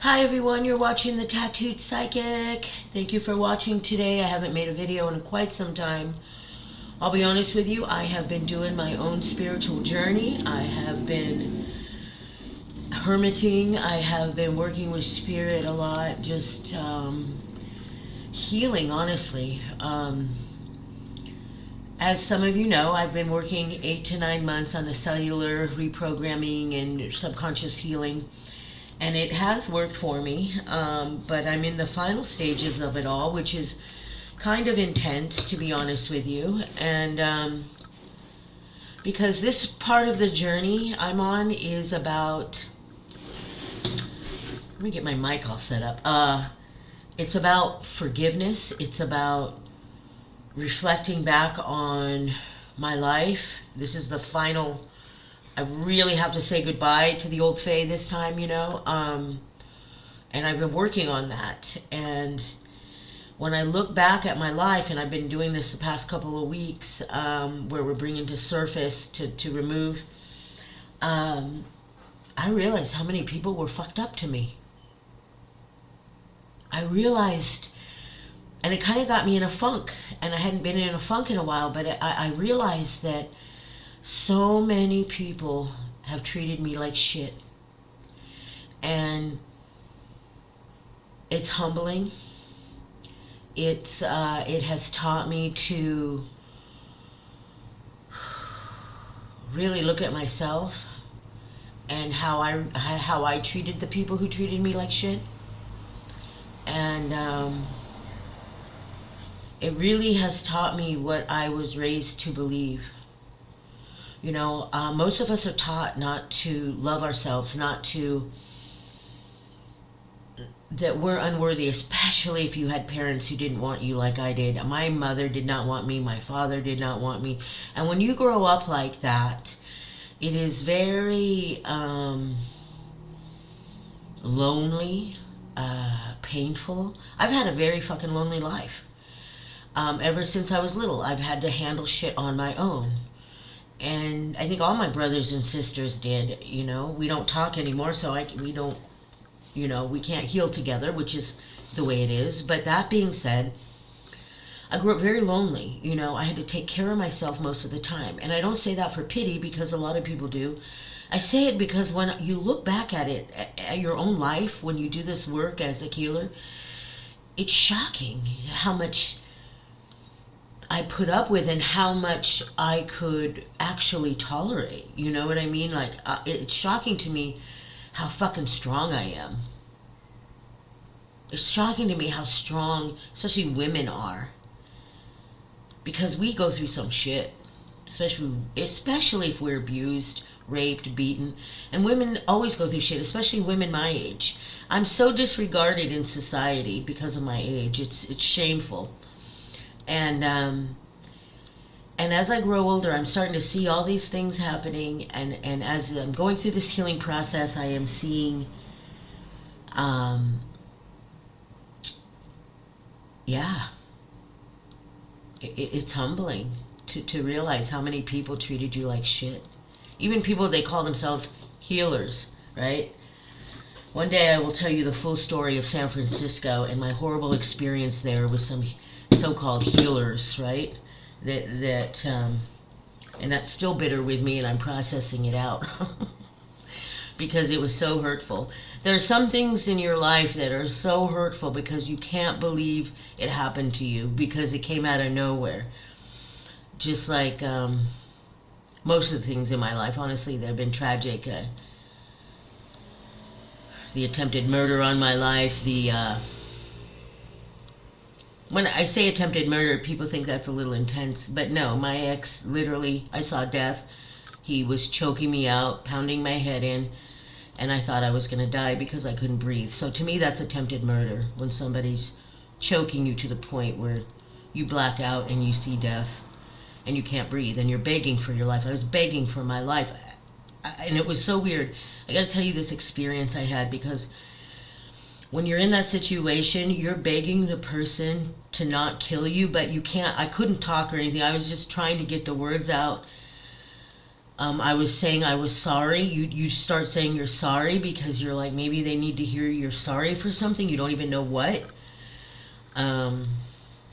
Hi everyone, you're watching The Tattooed Psychic. Thank you for watching today. I haven't made a video in quite some time. I'll be honest with you, I have been doing my own spiritual journey. I have been hermiting. I have been working with spirit a lot, just healing, honestly. As some of you know, I've been working 8 to 9 months on the cellular reprogramming and subconscious healing. And it has worked for me, but I'm in the final stages of it all, which is kind of intense, to be honest with you. And because this part of the journey I'm on is about, let me get my mic all set up. It's about forgiveness. It's about reflecting back on my life. This is the final. I really have to say goodbye to the old Faye this time, and I've been working on that. And when I look back at my life, and I've been doing this the past couple of weeks, where we're bringing to surface to remove, I realized how many people were fucked up to me. I realized, and it kind of got me in a funk, and I hadn't been in a funk in a while, but I realized that so many people have treated me like shit. And it's humbling. It has taught me to really look at myself and how I treated the people who treated me like shit. And it really has taught me what I was raised to believe. Most of us are taught not to love ourselves, that we're unworthy, especially if you had parents who didn't want you like I did. My mother did not want me, my father did not want me. And when you grow up like that, it is very lonely, painful. I've had a very fucking lonely life. Ever since I was little, I've had to handle shit on my own. And I think all my brothers and sisters did. We don't talk anymore, so we can't heal together, which is the way it is. But that being said, I grew up very lonely. I had to take care of myself most of the time. And I don't say that for pity, because a lot of people do. I say it because when you look back at it, at your own life, when you do this work as a healer, it's shocking how much I put up with and how much I could actually tolerate. You know what I mean? Like, it's shocking to me how fucking strong I am. It's shocking to me how strong, especially women, are. Because we go through some shit. Especially if we're abused, raped, beaten. And women always go through shit, especially women my age. I'm so disregarded in society because of my age. It's shameful. And as I grow older, I'm starting to see all these things happening, and as I'm going through this healing process, I am seeing, it's humbling to realize how many people treated you like shit. Even people, they call themselves healers, right? One day I will tell you the full story of San Francisco and my horrible experience there with some so-called healers, right? And that's still bitter with me, and I'm processing it out because it was so hurtful. There are some things in your life that are so hurtful because you can't believe it happened to you, because it came out of nowhere. Just like most of the things in my life, honestly, they've been tragic. The attempted murder on my life, when I say attempted murder, people think that's a little intense, but no, my ex, literally, I saw death. He was choking me out, pounding my head in, and I thought I was going to die because I couldn't breathe. So to me, that's attempted murder, when somebody's choking you to the point where you black out and you see death and you can't breathe and you're begging for your life. I was begging for my life, and it was so weird. I got to tell you this experience I had, because when you're in that situation, you're begging the person to not kill you, but you can't. I couldn't talk or anything. I was just trying to get the words out I was saying I was sorry. You start saying you're sorry because you're like, maybe they need to hear you're sorry for something. You don't even know what. Um,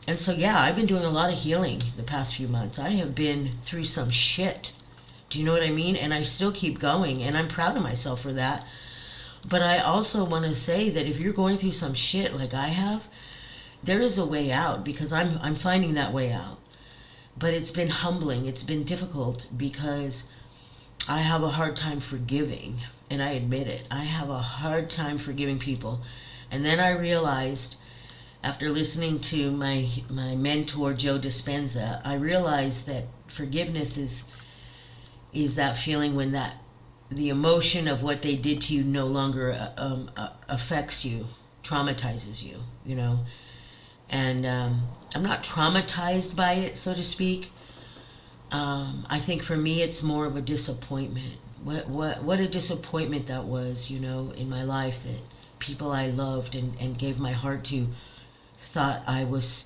and so, yeah, I've been doing a lot of healing the past few months. I have been through some shit. Do you know what I mean? And I still keep going, and I'm proud of myself for that. But I also want to say that if you're going through some shit like I have, there is a way out, because I'm finding that way out. But it's been humbling. It's been difficult because I have a hard time forgiving, and I admit it. I have a hard time forgiving people. And then I realized, after listening to my mentor Joe Dispenza, I realized that forgiveness is that feeling when that the emotion of what they did to you no longer affects you, traumatizes you, you know. And I'm not traumatized by it, so to speak. I think for me, it's more of a disappointment. What a disappointment that was, you know, in my life, that people I loved and gave my heart to thought I was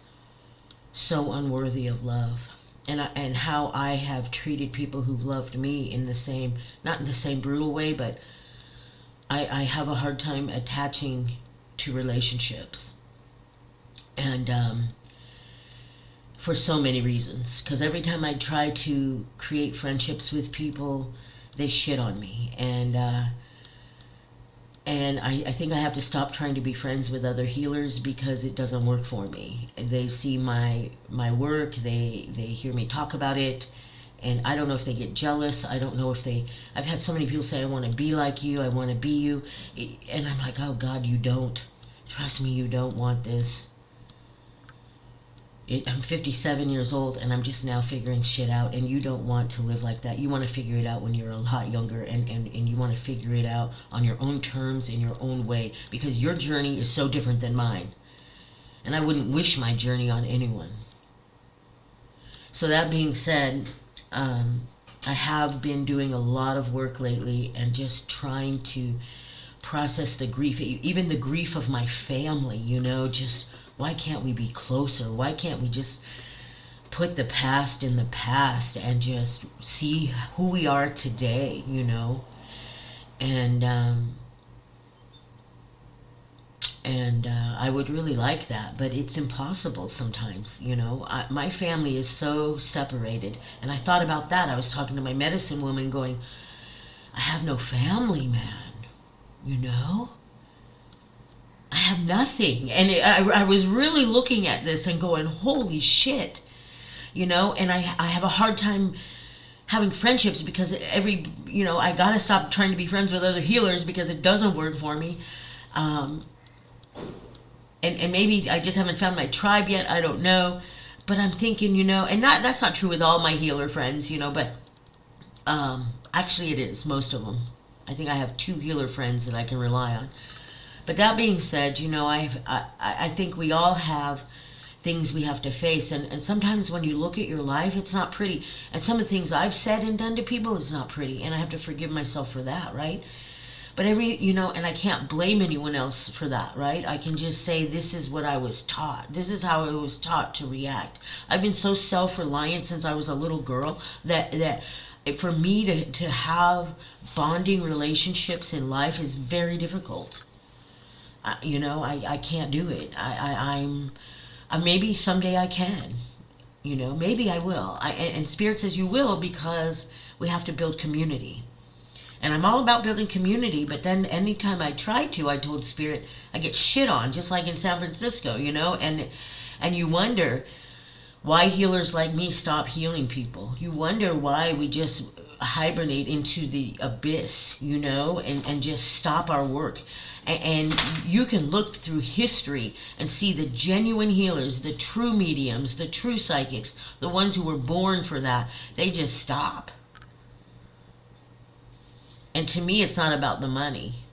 so unworthy of love. And how I have treated people who've loved me in the same, not in the same brutal way, but I have a hard time attaching to relationships. And for so many reasons. Because every time I try to create friendships with people, they shit on me. And I think I have to stop trying to be friends with other healers because it doesn't work for me. They see my work, they hear me talk about it, and I don't know if they get jealous. I don't know if they... I've had so many people say, I want to be like you, I want to be you. And I'm like, oh God, you don't. Trust me, you don't want this. I'm 57 years old and I'm just now figuring shit out, and you don't want to live like that. You want to figure it out when you're a lot younger, and you want to figure it out on your own terms, in your own way, because your journey is so different than mine. And I wouldn't wish my journey on anyone. So that being said, I have been doing a lot of work lately and just trying to process the grief, even the grief of my family, you know, just... Why can't we be closer? Why can't we just put the past in the past and just see who we are today, you know? And I would really like that, but it's impossible sometimes, you know? My family is so separated. And I thought about that. I was talking to my medicine woman going, I have no family, man, you know? I have nothing. And I was really looking at this and going, holy shit, you know. And I have a hard time having friendships because I gotta stop trying to be friends with other healers because it doesn't work for me. And maybe I just haven't found my tribe yet, I don't know. But I'm thinking, you know, and that's not true with all my healer friends, you know, but actually it is, most of them. I think I have 2 healer friends that I can rely on. But that being said, you know, I think we all have things we have to face. And sometimes when you look at your life, it's not pretty. And some of the things I've said and done to people is not pretty. And I have to forgive myself for that, right? But and I can't blame anyone else for that, right? I can just say, this is what I was taught. This is how I was taught to react. I've been so self-reliant since I was a little girl that for me to have bonding relationships in life is very difficult. I can't do it. I'm maybe someday I can. You know, maybe I will. And Spirit says you will, because we have to build community. And I'm all about building community, but then anytime I try to, I told Spirit, I get shit on, just like in San Francisco, you know? And you wonder why healers like me stop healing people. You wonder why we just hibernate into the abyss, you know, and just stop our work. And you can look through history and see the genuine healers, the true mediums, the true psychics, the ones who were born for that. They just stop. And to me, it's not about the money.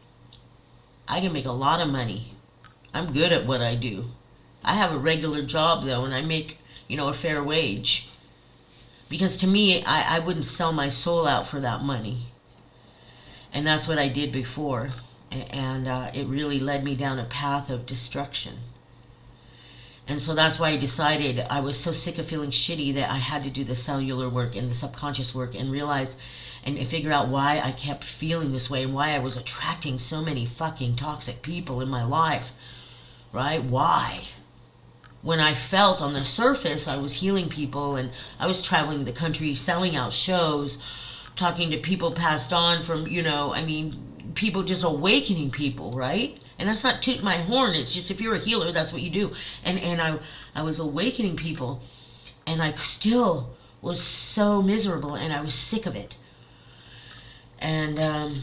I can make a lot of money. I'm good at what I do. I have a regular job, though, and I make, you know, a fair wage. Because to me, I wouldn't sell my soul out for that money. And that's what I did before. And it really led me down a path of destruction. And so that's why I decided, I was so sick of feeling shitty that I had to do the cellular work and the subconscious work and realize and figure out why I kept feeling this way and why I was attracting so many fucking toxic people in my life, right? Why? When I felt on the surface I was healing people and I was traveling the country, selling out shows, talking to people passed on from, people, just awakening people, right? And that's not tooting my horn. It's just, if you're a healer, that's what you do. And I was awakening people, and I still was so miserable, and I was sick of it. And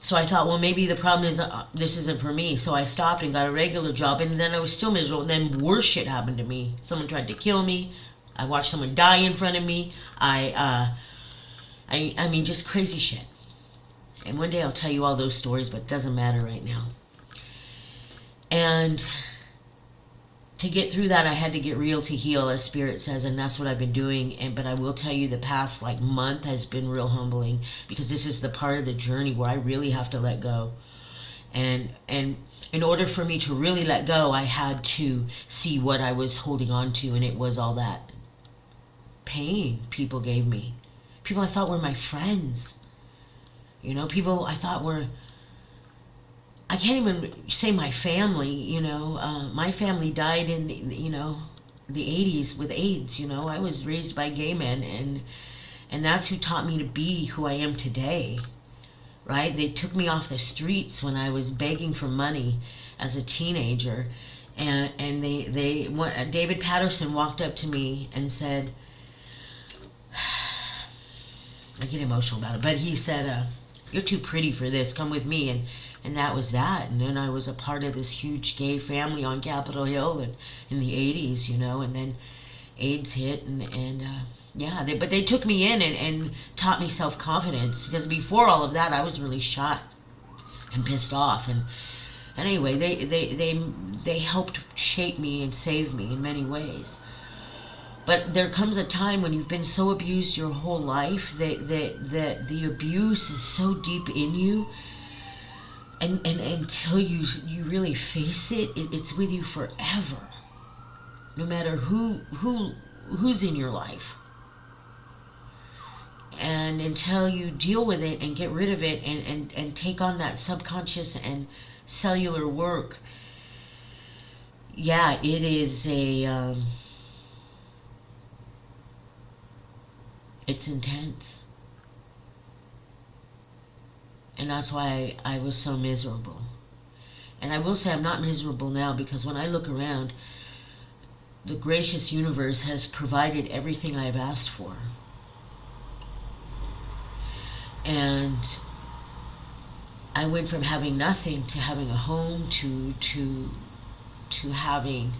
so I thought, well, maybe the problem is this isn't for me. So I stopped and got a regular job, and then I was still miserable. And then worse shit happened to me. Someone tried to kill me. I watched someone die in front of me. I mean, just crazy shit. And one day I'll tell you all those stories, but it doesn't matter right now. And to get through that, I had to get real to heal, as Spirit says, and that's what I've been doing. But I will tell you, the past month has been real humbling, because this is the part of the journey where I really have to let go. And in order for me to really let go, I had to see what I was holding on to, and it was all that pain people gave me. People I thought were my friends. People I thought were, I can't even say my family, my family died in, the 80s with AIDS, I was raised by gay men, and that's who taught me to be who I am today, right? They took me off the streets when I was begging for money as a teenager, and David Patterson walked up to me and said, I get emotional about it, but he said, you're too pretty for this, come with me, and that was that. And then I was a part of this huge gay family on Capitol Hill in the 80s, and then AIDS hit, but they took me in and taught me self-confidence, because before all of that I was really shot and pissed off, and anyway, they helped shape me and save me in many ways. But there comes a time when you've been so abused your whole life that the abuse is so deep in you, and until you really face it, it's with you forever, no matter who's in your life. And until you deal with it and get rid of it and take on that subconscious and cellular work, yeah, it is it's intense. And that's why I was so miserable. And I will say I'm not miserable now, because when I look around, the gracious universe has provided everything I have asked for. And I went from having nothing to having a home, to having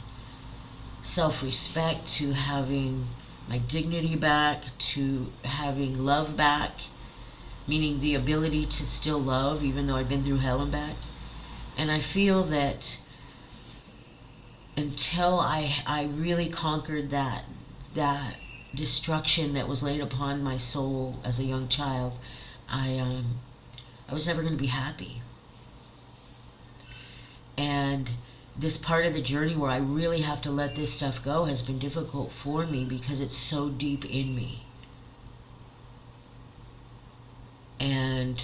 self-respect, to having my dignity back, to having love back, meaning the ability to still love even though I've been through hell and back. And I feel that until I really conquered that destruction that was laid upon my soul as a young child, I was never going to be happy. And this part of the journey where I really have to let this stuff go has been difficult for me, because it's so deep in me. And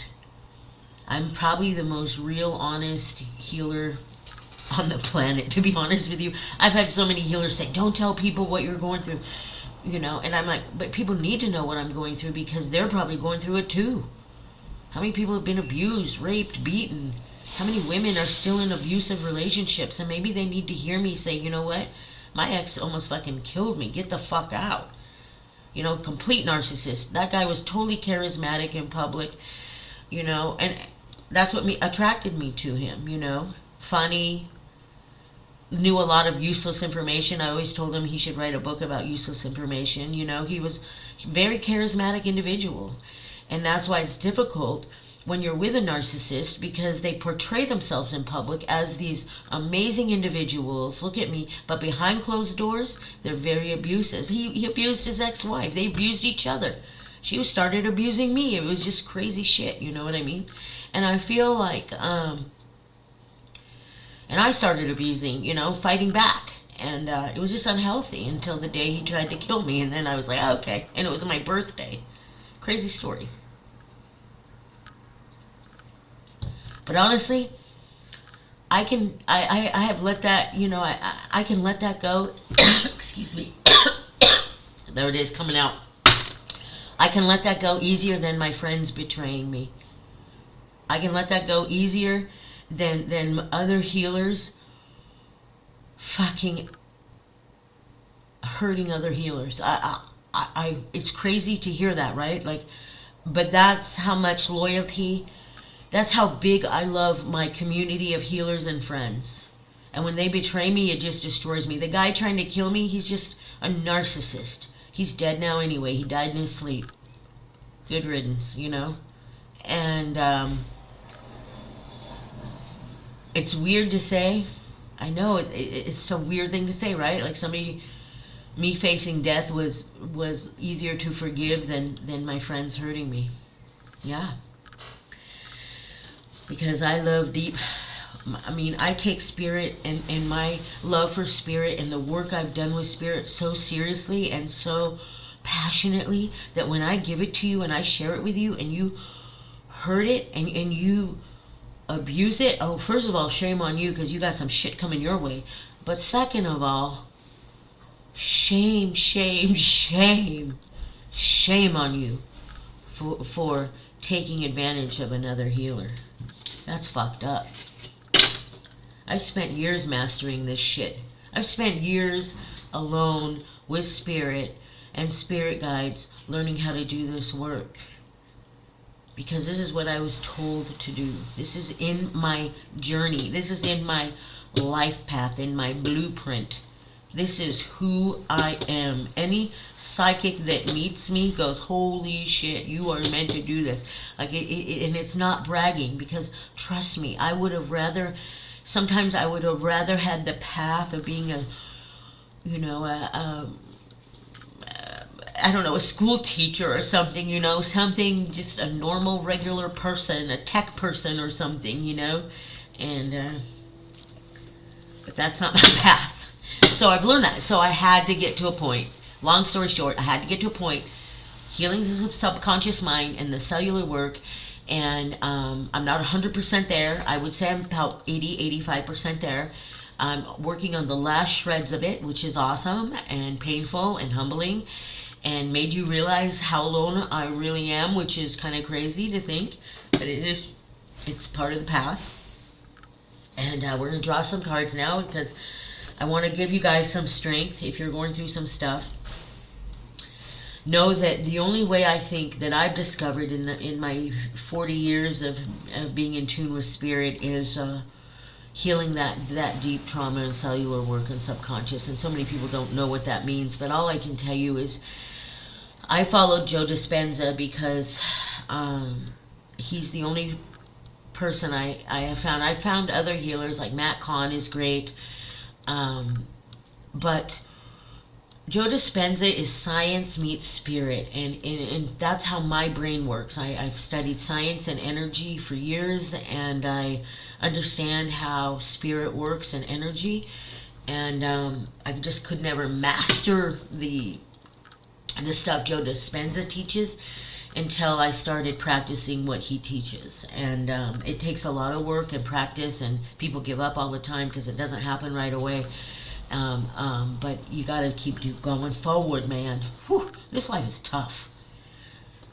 I'm probably the most real, honest healer on the planet, to be honest with you. I've had so many healers say, don't tell people what you're going through, and I'm like, but people need to know what I'm going through, because they're probably going through it too. How many people have been abused, raped, beaten? How many women are still in abusive relationships? And maybe they need to hear me say, you know what? My ex almost fucking killed me. Get the fuck out. Complete narcissist. That guy was totally charismatic in public, and that's what attracted me to him, Funny, knew a lot of useless information. I always told him he should write a book about useless information. He was a very charismatic individual. And that's why it's difficult when you're with a narcissist, because they portray themselves in public as these amazing individuals. Look at me. But behind closed doors, they're very abusive. He abused his ex-wife. They abused each other. She started abusing me. It was just crazy shit. You know what I mean? And I feel like, and I started abusing, fighting back. And it was just unhealthy until the day he tried to kill me. And then I was like, oh, okay. And it was my birthday. Crazy story. But honestly, I have let that, I can let that go. Excuse me. There it is coming out. I can let that go easier than my friends betraying me. I can let that go easier than other healers fucking hurting other healers. It's crazy to hear that, right? Like, but that's how much loyalty, that's how big I love my community of healers and friends. And when they betray me, it just destroys me. The guy trying to kill me, he's just a narcissist. He's dead now anyway. He died in his sleep. Good riddance, And it's weird to say. I know it's a weird thing to say, right? Like me facing death was easier to forgive than my friends hurting me. Yeah. Because I love deep. I mean, I take spirit and my love for spirit and the work I've done with spirit so seriously and so passionately that when I give it to you and I share it with you and you hurt it and you abuse it, oh, first of all, shame on you because you got some shit coming your way. But second of all, shame, shame, shame, shame on you for taking advantage of another healer. That's fucked up. I've spent years mastering this shit. I've spent years alone with spirit and spirit guides learning how to do this work. Because this is what I was told to do. This is in my journey. This is in my life path, in my blueprint. This is who I am. Any psychic that meets me goes, holy shit, you are meant to do this. Like and it's not bragging, because trust me, sometimes I would have rather had the path of being a school teacher or something, something, just a normal, regular person, a tech person or something, and, but that's not my path. So I've learned that. So I had to get to a point. Long story short, I had to get to a point. Healing the subconscious mind and the cellular work, and I'm not 100% there. I would say I'm about 85% there. I'm working on the last shreds of it, which is awesome and painful and humbling, and made you realize how alone I really am, which is kind of crazy to think, but it's part of the path. And we're going to draw some cards now, because I want to give you guys some strength if you're going through some stuff. Know that the only way I think that I've discovered in my 40 years of being in tune with spirit is healing that deep trauma and cellular work and subconscious. And so many people don't know what that means, but all I can tell you is I followed Joe Dispenza because he's the only person I have found. I found other healers, like Matt Kahn is great, but Joe Dispenza is science meets spirit, and that's how my brain works. I've studied science and energy for years, and I understand how spirit works and energy, and I just could never master the stuff Joe Dispenza teaches until I started practicing what he teaches. And it takes a lot of work and practice, and people give up all the time because it doesn't happen right away. But you got to keep going forward, man. Whew, this life is tough.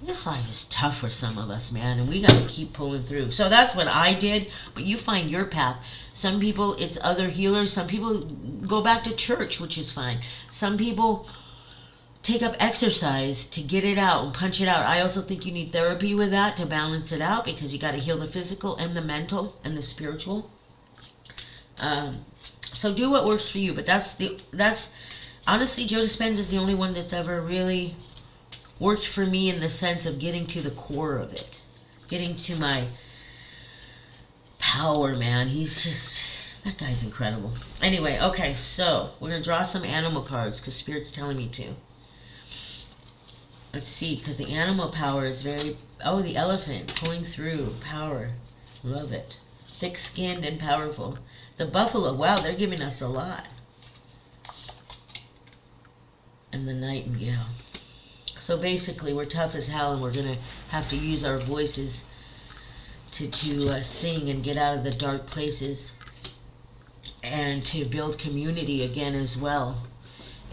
This life is tough for some of us, man, and we got to keep pulling through. So that's what I did, but you find your path. Some people, it's other healers. Some people go back to church, which is fine. Some people take up exercise to get it out and punch it out. I also think you need therapy with that to balance it out, because you got to heal the physical and the mental and the spiritual. So do what works for you, but that's honestly, Joe Dispenza is the only one that's ever really worked for me in the sense of getting to the core of it, getting to my power, man. That guy's incredible. Anyway, okay, so we're gonna draw some animal cards because Spirit's telling me to. Let's see, because the animal power is the elephant, pulling through, power, love it. Thick-skinned and powerful. The buffalo, wow, they're giving us a lot. And the nightingale. So basically, we're tough as hell, and we're going to have to use our voices to sing and get out of the dark places, and to build community again as well,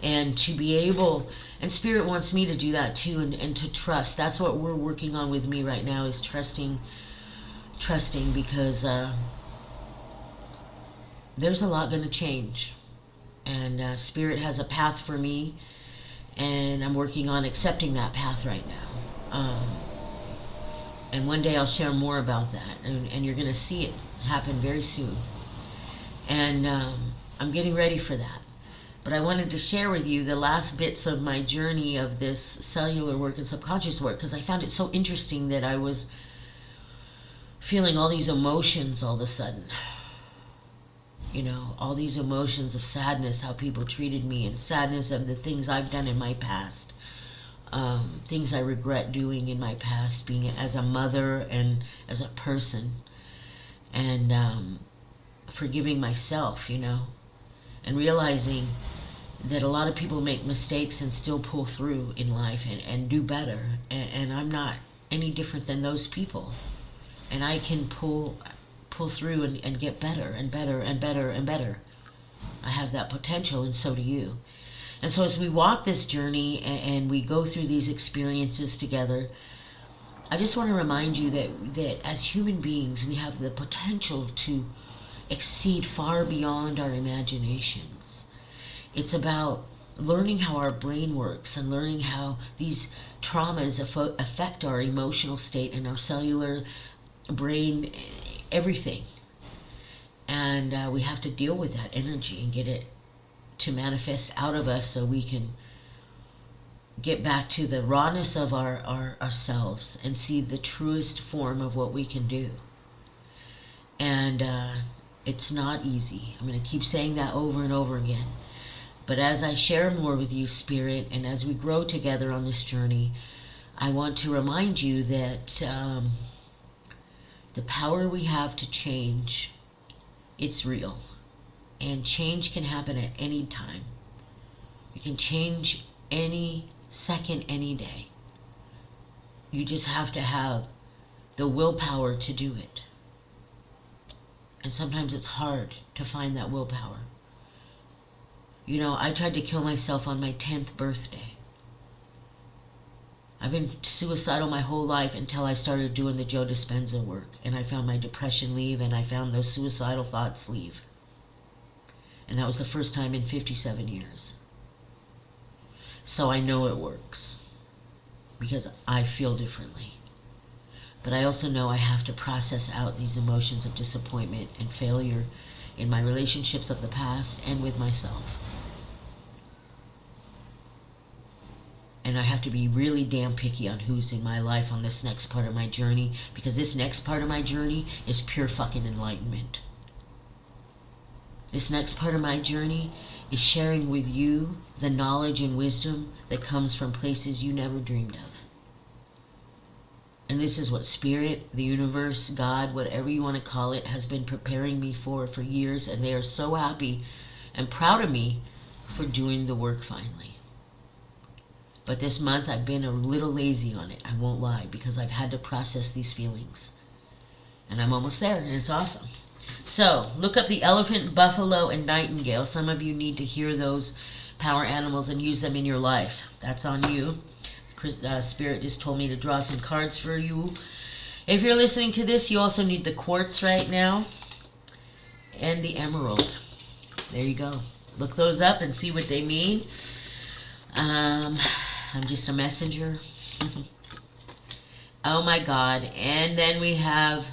and to be able, and Spirit wants me to do that too, and to trust. That's what we're working on with me right now, is trusting, because there's a lot going to change, and Spirit has a path for me, and I'm working on accepting that path right now. And one day I'll share more about that, and you're going to see it happen very soon. And I'm getting ready for that. But I wanted to share with you the last bits of my journey of this cellular work and subconscious work, because I found it so interesting that I was feeling all these emotions all of a sudden. You know, all these emotions of sadness, how people treated me, and sadness of the things I've done in my past. Things I regret doing in my past, being as a mother and as a person. And forgiving myself, you know, and realizing that a lot of people make mistakes and still pull through in life and do better. And I'm not any different than those people. And I can pull through and get better and better and better and better. I have that potential, and so do you. And so as we walk this journey and we go through these experiences together, I just want to remind you that as human beings, we have the potential to exceed far beyond our imaginations. It's about learning how our brain works and learning how these traumas affect our emotional state and our cellular brain, everything. And we have to deal with that energy and get it to manifest out of us, so we can get back to the rawness of ourselves and see the truest form of what we can do. And it's not easy. I'm going to keep saying that over and over again. But as I share more with you, Spirit, and as we grow together on this journey, I want to remind you that the power we have to change, it's real. And change can happen at any time. You can change any second, any day. You just have to have the willpower to do it. And sometimes it's hard to find that willpower. You know, I tried to kill myself on my 10th birthday. I've been suicidal my whole life until I started doing the Joe Dispenza work. And I found my depression leave, and I found those suicidal thoughts leave. And that was the first time in 57 years. So I know it works, because I feel differently. But I also know I have to process out these emotions of disappointment and failure in my relationships of the past and with myself. And I have to be really damn picky on who's in my life on this next part of my journey, because this next part of my journey is pure fucking enlightenment. This next part of my journey is sharing with you the knowledge and wisdom that comes from places you never dreamed of. And this is what Spirit, the universe, God, whatever you want to call it, has been preparing me for years. And they are so happy and proud of me for doing the work finally. But this month I've been a little lazy on it, I won't lie, because I've had to process these feelings. And I'm almost there, and it's awesome. So, look up the elephant, buffalo, and nightingale. Some of you need to hear those power animals and use them in your life. That's on you. Spirit just told me to draw some cards for you. If you're listening to this, you also need the quartz right now and the emerald. There you go. Look those up and see what they mean. I'm just a messenger. Oh my God. And then we have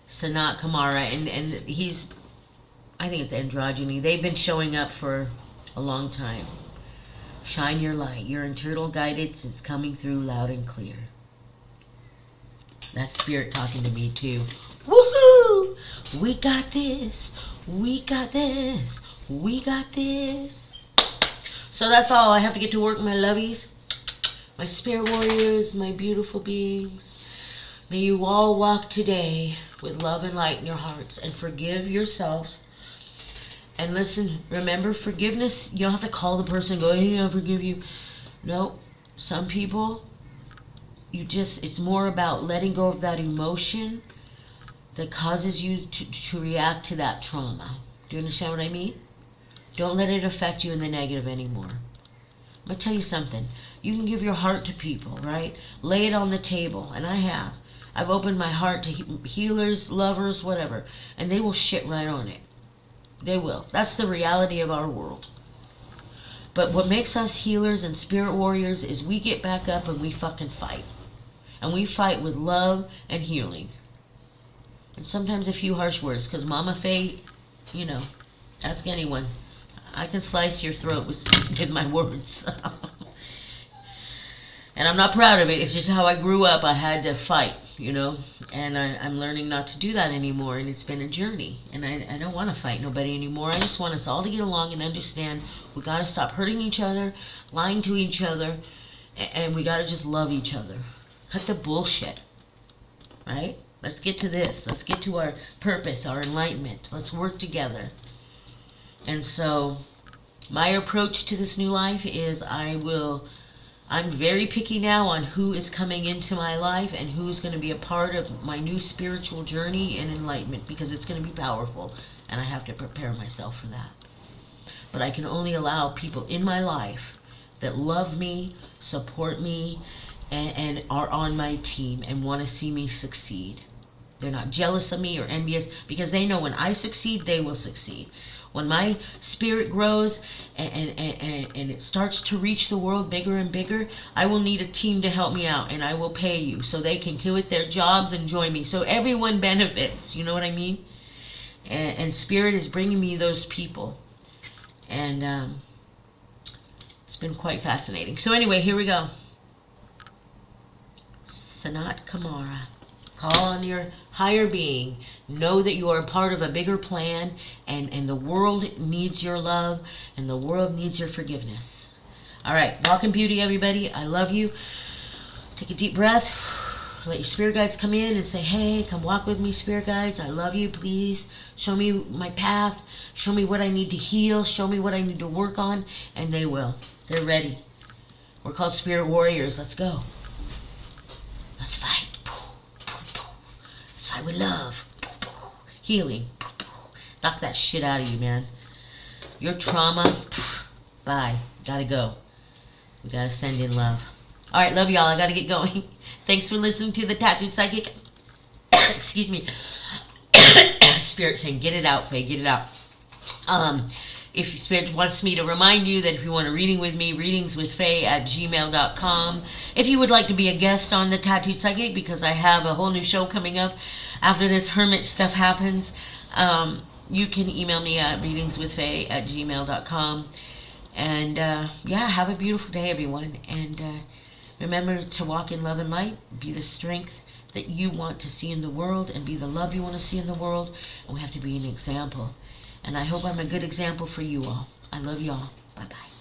Sanat Kumara, and he's, I think it's androgyny. They've been showing up for a long time. Shine your light. Your internal guidance is coming through loud and clear. That's Spirit talking to me too. Woohoo! We got this. We got this. We got this. So that's all. I have to get to work, my lovies. My spirit warriors, my beautiful beings. May you all walk today with love and light in your hearts, and forgive yourselves. And listen, remember, forgiveness, you don't have to call the person and go, hey, I forgive you. No, some people, it's more about letting go of that emotion that causes you to react to that trauma. Do you understand what I mean? Don't let it affect you in the negative anymore. I'm going to tell you something. You can give your heart to people, right? Lay it on the table, and I have. I've opened my heart to healers, lovers, whatever, and they will shit right on it. They will. That's the reality of our world. But what makes us healers and spirit warriors is we get back up and we fucking fight. And we fight with love and healing. And sometimes a few harsh words, because Mama Faye, you know, ask anyone. I can slice your throat with my words. And I'm not proud of it. It's just how I grew up. I had to fight, you know. And I'm learning not to do that anymore. And it's been a journey. And I don't want to fight nobody anymore. I just want us all to get along and understand we got to stop hurting each other, lying to each other, and we got to just love each other. Cut the bullshit, right? Let's get to this. Let's get to our purpose, our enlightenment. Let's work together. And so my approach to this new life is I'm very picky now on who is coming into my life and who's going to be a part of my new spiritual journey and enlightenment, because it's going to be powerful and I have to prepare myself for that. But I can only allow people in my life that love me, support me, and are on my team and want to see me succeed. They're not jealous of me or envious, because they know when I succeed, they will succeed. When my spirit grows and it starts to reach the world bigger and bigger, I will need a team to help me out, and I will pay you so they can quit their jobs and join me. So everyone benefits, you know what I mean? And Spirit is bringing me those people. And it's been quite fascinating. So anyway, here we go. Sanat Kumara. Call on your higher being. Know that you are a part of a bigger plan, and the world needs your love, and the world needs your forgiveness. All right, walk in beauty, everybody. I love you. Take a deep breath. Let your spirit guides come in and say, hey, come walk with me, spirit guides. I love you. Please show me my path. Show me what I need to heal. Show me what I need to work on. And they will. They're ready. We're called spirit warriors. Let's go. Let's fight. Let's fight with love. Healing. Knock that shit out of you, man. Your trauma, bye. Gotta go. We gotta send in love. All right, love y'all. I gotta get going. Thanks for listening to the Tattooed Psychic. Excuse me. Spirit saying, get it out, Faye, get it out. If Spirit wants me to remind you that if you want a reading with me, readingswithfaye@gmail.com. If you would like to be a guest on the Tattooed Psychic, because I have a whole new show coming up after this hermit stuff happens, you can email me at readingswithfaye@gmail.com. And yeah, have a beautiful day, everyone. And remember to walk in love and light. Be the strength that you want to see in the world, and be the love you want to see in the world. And we have to be an example. And I hope I'm a good example for you all. I love y'all. Bye-bye.